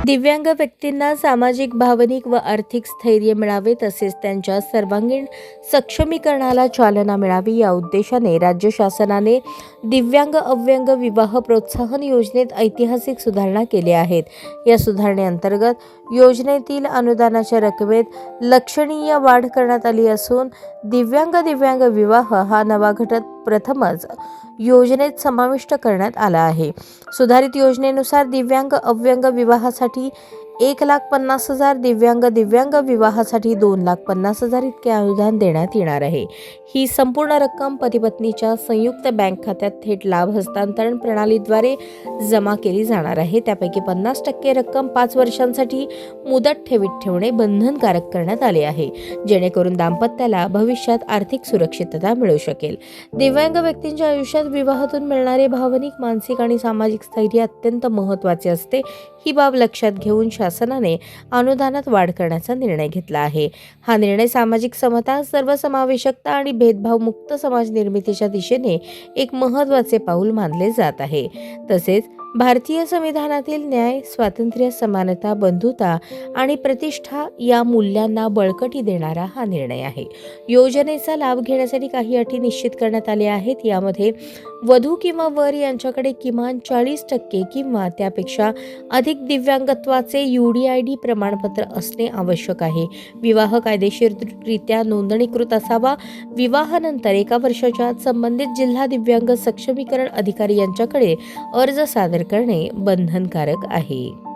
दिव्यांग व्यक्तींना सामाजिक, भावनिक व आर्थिक स्थैर्य मिळावे तसेच त्यांच्या सर्वांगीण सक्षमीकरणाला चालना मिळावी या उद्देशाने राज्य शासनाने दिव्यांग अव्यंग विवाह प्रोत्साहन योजनेत ऐतिहासिक सुधारणा केल्या आहेत. या सुधारणेअंतर्गत योजनेतील अनुदानाच्या रकमेत लक्षणीय वाढ करण्यात आली असून दिव्यांग विवाह हा नवा घटक प्रथमच योजनेत समाविष्ट करण्यात आला आहे. सुधारित योजनेनुसार दिव्यांग अव्यंग विवाहासाठी 1,50,000, दिव्यांग विवाहासाठी 2,50,000 इतके अनुदान देण्यात येणार आहे. ही संपूर्ण रक्कम पती-पत्नीच्या संयुक्त बँक खात्यात थेट लाभ हस्तांतरण प्रणालीद्वारे जमा केली जाणार आहे. त्यापैकी 50% रक्कम 5 वर्षांसाठी मुदत ठेवीत ठेवणे बंधनकारक करण्यात आले आहे, जेणेकरून दाम्पत्याला भविष्यात आर्थिक सुरक्षितता मिळू शकेल. दिव्यांग व्यक्तींच्या आयुष्यात विवाहातून मिळणारे भावनिक, मानसिक आणि सामाजिक स्थैर्य अत्यंत महत्त्वाचे असते. ही बाब लक्षात घेऊन शासनाने अनुदानात वाढ करण्याचा निर्णय घेतला आहे. हा निर्णय सामाजिक समता, सर्वसमावेशकता आणि भेदभावमुक्त समाज निर्मितीच्या दिशेने एक महत्त्वाचे पाऊल मानले जात आहे. तसेच भारतीय संविधानातील न्याय, स्वातंत्र्य, समानता, बंधुता आणि प्रतिष्ठा या मूल्यांना बळकटी देणारा हा निर्णय आहे. योजनेचा लाभ घेण्यासाठी काही अटी निश्चित करण्यात आल्या आहेत. यामध्ये वधू किंवा वर यांच्याकडे किमान 40% किंवा त्यापेक्षा अधिक दिव्यांगत्वाचे UDID प्रमाणपत्र असणे आवश्यक आहे. विवाह कायदेशीररित्या नोंदणीकृत असावा. विवाहानंतर 1 वर्षाच्या आत संबंधित जिल्हा दिव्यांग सक्षमीकरण अधिकारी यांच्याकडे अर्ज सादर करणे बंधनकारक आहे.